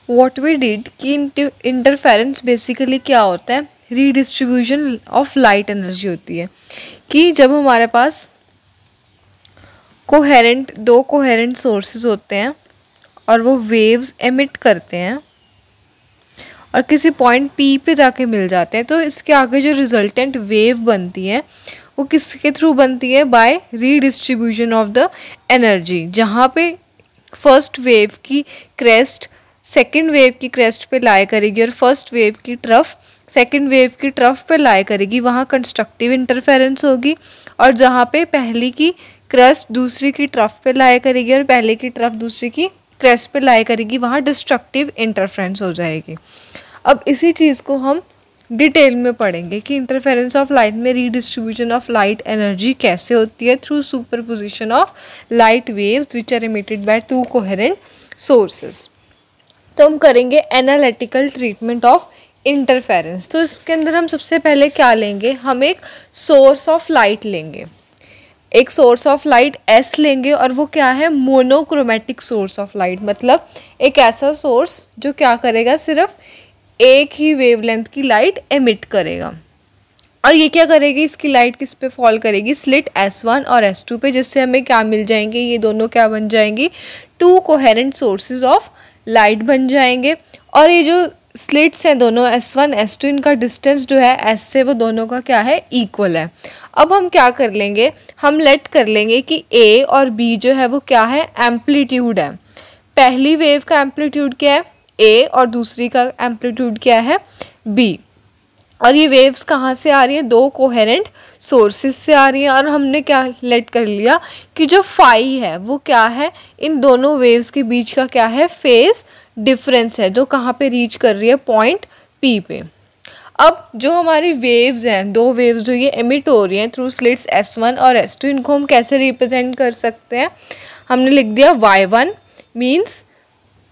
What we did कि interference basically क्या होता है, रीडिस्ट्रीब्यूशन ऑफ लाइट एनर्जी होती है कि जब हमारे पास दो कोहेरेंट सोर्सेज होते हैं और वो वेव्स एमिट करते हैं और किसी पॉइंट पी पे जाके मिल जाते हैं, तो इसके आगे जो रिजल्टेंट वेव बनती है वो किसके थ्रू बनती है, by redistribution of the energy. जहाँ पे फर्स्ट वेव की क्रेस्ट सेकेंड वेव की क्रेस्ट पे लाई करेगी और फर्स्ट वेव की ट्रफ सेकेंड वेव की ट्रफ पे लाई करेगी, वहाँ कंस्ट्रक्टिव इंटरफेरेंस होगी। और जहाँ पे पहली की क्रेस्ट दूसरी की ट्रफ पे लाई करेगी और पहले की ट्रफ दूसरी की क्रेस्ट पे लाई करेगी, वहाँ डिस्ट्रक्टिव इंटरफेरेंस हो जाएगी। अब इसी चीज़ को हम डिटेल में पढ़ेंगे कि इंटरफेरेंस ऑफ लाइट में रीडिस्ट्रीब्यूशन ऑफ लाइट एनर्जी कैसे होती है through superposition of light waves which are emitted by two coherent sources. तो हम करेंगे एनालिटिकल ट्रीटमेंट ऑफ इंटरफेरेंस। तो इसके अंदर हम सबसे पहले क्या लेंगे, हम एक सोर्स ऑफ लाइट लेंगे, एक सोर्स ऑफ लाइट एस लेंगे और वो क्या है, मोनोक्रोमेटिक सोर्स ऑफ लाइट, मतलब एक ऐसा सोर्स जो क्या करेगा, सिर्फ एक ही वेवलेंथ की लाइट एमिट करेगा। और ये क्या करेगी, इसकी लाइट किस पे फॉल करेगी, स्लिट S1 और S2 पे, जिससे हमें क्या मिल जाएंगे, ये दोनों क्या बन जाएंगी, to coherent sources of light बन जाएंगे। और ये जो स्लिट्स हैं दोनों S1 S2, इनका डिस्टेंस जो है S से वो दोनों का क्या है, इक्वल है। अब हम क्या कर लेंगे, हम लेट कर लेंगे कि A और B जो है वो क्या है, एम्पलीट्यूड है। पहली वेव का एम्पलीट्यूड क्या है, A, और दूसरी का एम्पलीट्यूड क्या है, B। और ये वेव्स कहाँ से आ रही है, दो कोहेरेंट सोर्सेज से आ रही हैं। और हमने क्या लेट कर लिया कि जो फाई है वो क्या है, इन दोनों वेव्स के बीच का क्या है, फेज डिफरेंस है, जो कहाँ पे रीच कर रही है, पॉइंट P पे। अब जो हमारी वेव्स हैं, दो वेव्स जो ये एमिट हो रही हैं थ्रू स्लिट्स S1 और S2, इनको हम कैसे रिप्रेजेंट कर सकते हैं, हमने लिख दिया Y1 means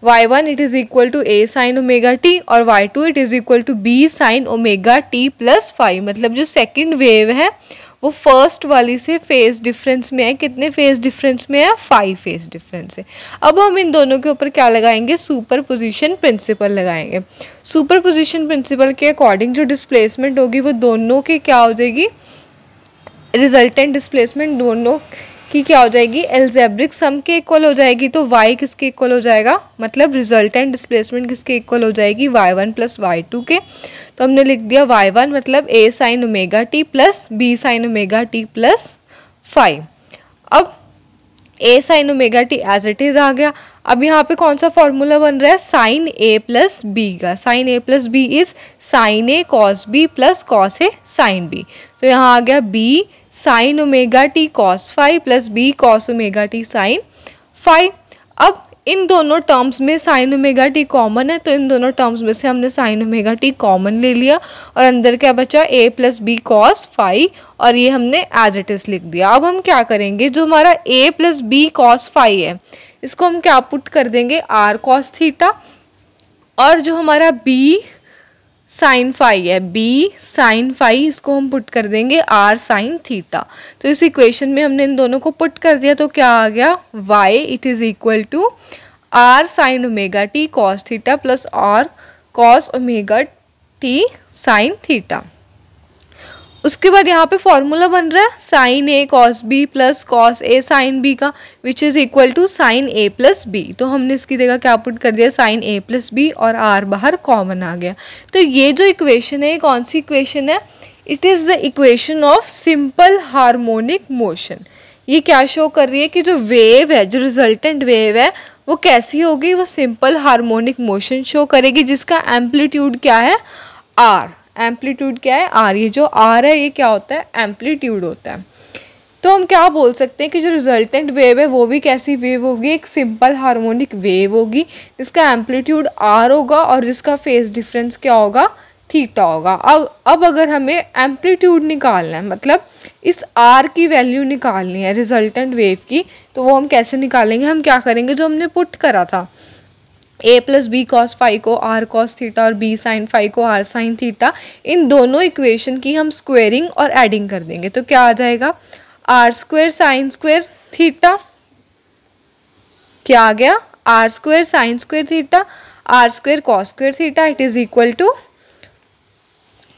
y1 it is equal to a sine omega t और y2 it is equal to b sine omega T plus 5। मतलब जो सेकंड वेव है वो फर्स्ट वाली से फेज डिफरेंस में है, कितने फेज डिफरेंस में है, 5 फेज डिफरेंस है। अब हम इन दोनों के ऊपर क्या लगाएंगे, सुपर पोजिशन प्रिंसिपल लगाएंगे। सुपर पोजिशन प्रिंसिपल के अकॉर्डिंग जो डिस्प्लेसमेंट होगी वो दोनों की क्या हो जाएगी, रिजल्टेंट डिस्प्लेसमेंट दोनों की क्या हो जाएगी, एल्जेब्रिक सम के इक्वल हो जाएगी। तो y किसके इक्वल हो जाएगा, मतलब रिजल्टेंट डिस्प्लेसमेंट किसके इक्वल हो जाएगी, y1 प्लस y2 के। तो हमने लिख दिया y1 मतलब a sine omega T plus b sine omega T plus 5। अब a sine omega T as it is आ गया। अब यहाँ पे कौन सा फॉर्मूला बन रहा है, साइन a प्लस बी का। Sine a plus B is sine a cos b plus cos a sine b। तो यहाँ आ गया b sine omega t cos 5 plus b cos omega t sine 5। अब इन दोनों टर्म्स में साइन ओमेगा टी कॉमन है, तो इन दोनों टर्म्स में से हमने साइन ओमेगा टी कॉमन ले लिया और अंदर क्या बचा, a प्लस बी कॉस 5, और ये हमने एज इट इज़ लिख दिया। अब हम क्या करेंगे, जो हमारा a प्लस बी कॉस 5 है इसको हम क्या पुट कर देंगे, r कॉस थीटा, और जो हमारा b साइन 5 है, b साइन 5, इसको हम पुट कर देंगे r साइन थीटा। तो इस इक्वेशन में हमने इन दोनों को पुट कर दिया, तो क्या आ गया, y it is equal to r sine omega t cos theta plus r cos omega t sine theta. उसके बाद यहाँ पे फॉर्मूला बन रहा है sine a cos b plus cos a sine b का, which is equal to sine a plus b। तो हमने इसकी जगह क्या पुट कर दिया, साइन a प्लस b, और r बाहर कॉमन आ गया। तो ये जो इक्वेशन है, कौन सी इक्वेशन है, it is the equation of simple harmonic motion. ये क्या शो कर रही है कि जो वेव है, जो रिजल्टेंट वेव है वो कैसी होगी, वो सिंपल हार्मोनिक मोशन शो करेगी, जिसका एम्पलीट्यूड क्या है, r। एम्पलीट्यूड क्या है, r। ये जो r है ये क्या होता है, एम्पलीट्यूड होता है। तो हम क्या बोल सकते हैं कि जो रिजल्टेंट वेव है वो भी कैसी वेव होगी, एक सिंपल हार्मोनिक वेव होगी, जिसका एम्पलीट्यूड r होगा और जिसका फेज डिफरेंस क्या होगा, थीटा होगा। अब अगर हमें एम्पलीट्यूड निकालना है, मतलब इस r की वैल्यू निकालनी है रिजल्टेंट वेव की, तो वो हम कैसे निकालेंगे, हम क्या करेंगे, जो हमने पुट करा था a प्लस बी कॉस 5 को r कॉस थीटा और b साइन 5 को r साइन थीटा, इन दोनों इक्वेशन की हम स्क्वेयरिंग और एडिंग कर देंगे। तो क्या आ जाएगा, r square sine square theta, क्या आ गया, r square sine square theta. R square cos square theta it is equal to,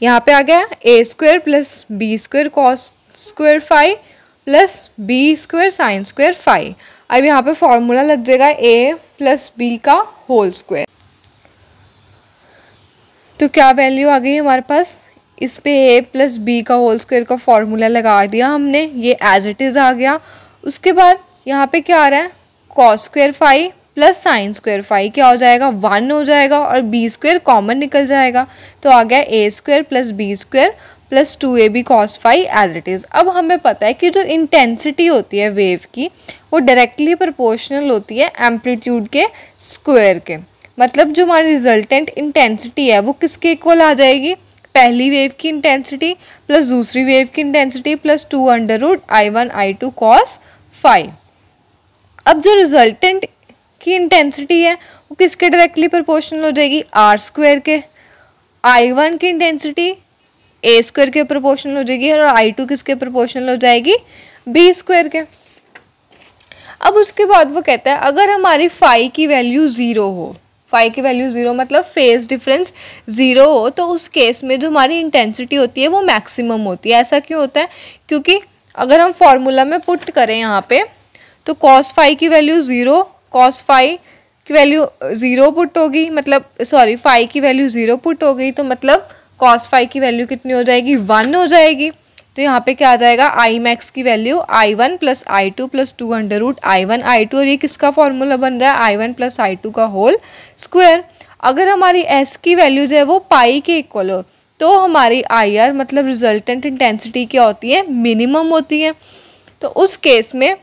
यहाँ पे आ गया A square plus B square cos square phi plus B square sine square phi. अब यहाँ पे फॉर्मूला लग जाएगा ए प्लस बी का होल स्क्वायर। तो क्या वैल्यू आ गई हमारे पास, इस पे ए प्लस बी का होल स्क्वायर का फॉर्मूला लगा दिया हमने, ये एज इट इज़ आ गया। उसके बाद यहाँ पे क्या आ रहा है, cos square phi plus sine square phi क्या हो जाएगा, 1 हो जाएगा और बी स्क्वायर कॉमन निकल जाएगा, तो आ गया A square plus B square plus 2ab cos phi as it is. अब हमें पता है कि जो इंटेंसिटी होती है वेव की वो डायरेक्टली प्रोपोर्शनल होती है एम्पलीट्यूड के स्क्वायर के। मतलब जो हमारी रिजल्टेंट इंटेंसिटी है वो किसके इक्वल आ जाएगी, पहली वेव की इंटेंसिटी प्लस दूसरी वेव की intensity plus 2√I1I2 cos phi. अब जो रिजल्टेंट की इंटेंसिटी है वो किसके डायरेक्टली प्रोपोर्शनल हो जाएगी, आर स्क्वायर के। I1 की इंटेंसिटी ए स्क्वायर के प्रोपोर्शनल हो जाएगी और I2 किसके प्रोपोर्शनल हो जाएगी, बी स्क्वायर के। अब उसके बाद वो कहता है अगर हमारी फाई की वैल्यू 0 हो, फाई की वैल्यू 0 मतलब फेज डिफरेंस 0 हो, तो उस केस में जो हमारी इंटेंसिटी होती है वो मैक्सिमम होती है। ऐसा क्यों होता है, क्योंकि अगर हम फॉर्मूला में पुट करें यहाँ पे तो कॉस फाई की वैल्यू 0, कॉस फाई की वैल्यू 0 पुट होगी, मतलब सॉरी फाई की वैल्यू 0 पुट हो गई तो मतलब कॉस फाई की वैल्यू कितनी हो जाएगी, 1 हो जाएगी। तो यहाँ पे क्या आ जाएगा, आई मैक्स की value I1 plus I2 plus 2√I1I2 और ये किसका फॉर्मूला बन रहा है, I1 प्लस I2 का होल स्क्वायर। अगर हमारी S की वैल्यू जो है वो पाई के इक्वल हो तो हमारी IR मतलब रिजल्टेंट इंटेंसिटी क्या होती है, मिनिमम होती है। तो उस केस में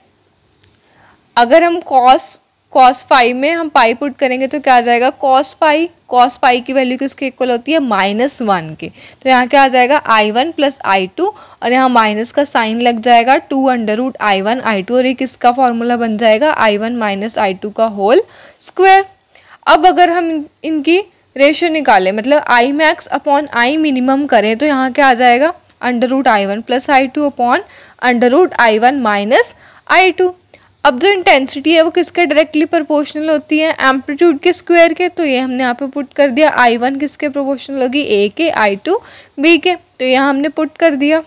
अगर हम कॉस फाई में हम पाई पुट करेंगे तो क्या आ जाएगा, कॉस पाई की वैल्यू किसके इक्वल होती है, -1 के। तो यहाँ क्या आ जाएगा I1 प्लस I2 और यहाँ माइनस का साइन लग जाएगा 2√I1I2 और ये किसका फॉर्मूला बन जाएगा, I1 माइनस I2 का होल स्क्वायर। अब अगर हम इनकी रेशियो निकालें मतलब I max upon I minimum करें तो यहाँ क्या आ जाएगा, √I1 plus I2 upon √I1 minus I2। अब जो इंटेंसिटी है वो किसके डायरेक्टली प्रोपोर्शनल होती है, एम्पलीट्यूड के स्क्वायर के। तो ये हमने यहाँ पे पुट कर दिया, I1 किसके प्रोपोर्शनल होगी, ए के, I2 बी के, तो यहाँ हमने पुट कर दिया।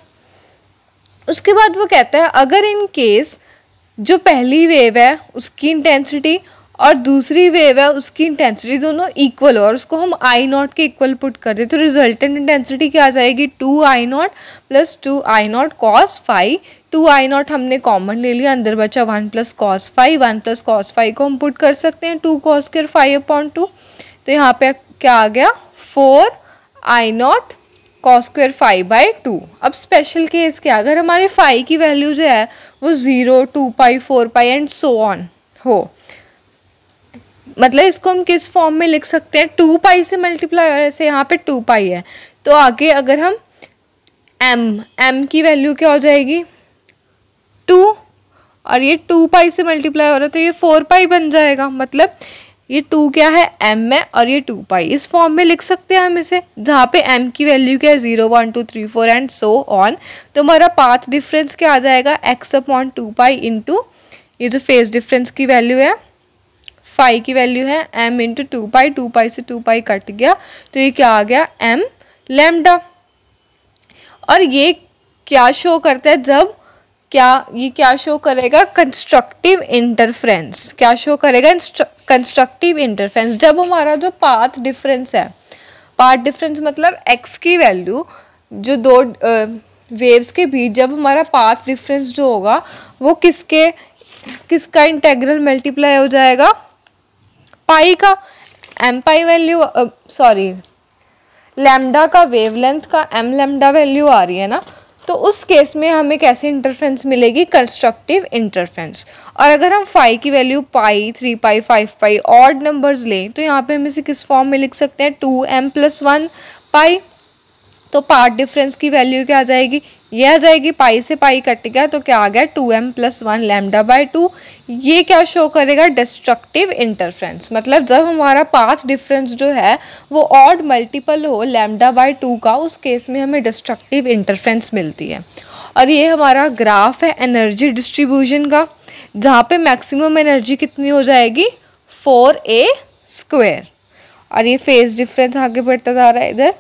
उसके बाद वो कहता है अगर इन केस जो पहली वेव है उसकी इंटेंसिटी और दूसरी वेव है उसकी इंटेंसिटी दोनों इक्वल हो और उसको हम I0 के इक्वल पुट कर दे तो रिजल्टेंट इंटेंसिटी क्या आ जाएगी, 2I0 plus 2I0 cos phi. 2I0 हमने कॉमन ले लिया, अंदर बचा 1 plus cos phi. 1 plus cos phi को हम पुट कर सकते हैं 2 कॉस स्क्वायर फाई अपॉन 2। तो यहाँ पे क्या आ गया, 4I0 cos square phi by 2। अब स्पेशल केस क्या, अगर हमारे फाई की वैल्यू जो है वो 0, 2 पाई, 4 पाई एंड सो ऑन हो, मतलब इसको हम किस फॉर्म में लिख सकते हैं, 2 पाई से मल्टीप्लाई, और ऐसे यहाँ पे 2 पाई है तो आगे अगर हम m की वैल्यू क्या हो जाएगी 2 और ये 2 पाई से मल्टीप्लाई हो रहा है तो ये 4 पाई बन जाएगा। मतलब ये 2 क्या है, m है और ये 2 पाई, इस फॉर्म में लिख सकते हैं हम इसे, जहाँ पे m की वैल्यू क्या है 0, 1, 2, 3, 4 एंड सो ऑन। तो हमारा पाथ डिफरेंस क्या आ जाएगा, x अपॉन 2 पाई इंटू ये जो फेज डिफरेंस की वैल्यू है, फाई की वैल्यू है m इंटू 2 पाई, 2 पाई से 2 पाई कट गया तो ये क्या आ गया, m लैम्डा। और ये क्या शो करता है, जब ये क्या शो करेगा, कंस्ट्रक्टिव इंटरफेरेंस। क्या शो करेगा, कंस्ट्रक्टिव इंटरफेरेंस। जब हमारा जो पाथ डिफरेंस है, पाथ डिफरेंस मतलब x की वैल्यू जो दो वेव्स के बीच जब हमारा पाथ डिफरेंस जो होगा वो किसका इंटेग्रल मल्टीप्लाई हो जाएगा, पाई का। m pi value sorry lambda का वेवलेंथ का m लैम्डा वैल्यू आ रही है ना, तो उस केस में हमें कैसे इंटरफेरेंस मिलेगी, कंस्ट्रक्टिव इंटरफेरेंस। और अगर हम फाई की वैल्यू पाई, 3 पाई, 5 पाई ऑड नंबर्स लें तो यहाँ पे हम इसे किस फॉर्म में लिख सकते हैं, 2m प्लस 1 पाई। तो पार्ट डिफरेंस की वैल्यू क्या आ जाएगी, ये आ जाएगी, पाई से पाई कट गया तो क्या आ गया, 2m प्लस 1 लैम्डा बाई 2। ये क्या शो करेगा, डिस्ट्रक्टिव इंटरफेरेंस। मतलब जब हमारा पाथ डिफरेंस जो है वो ऑड मल्टीपल हो लैम्डा बाई 2 का, उस केस में हमें डिस्ट्रक्टिव इंटरफेरेंस मिलती है। और ये हमारा ग्राफ है एनर्जी डिस्ट्रीब्यूशन का, जहाँ पे मैक्सिमम एनर्जी कितनी हो जाएगी, 4a स्क्वायर। और ये फेज डिफरेंस आगे बढ़ता जा रहा है इधर।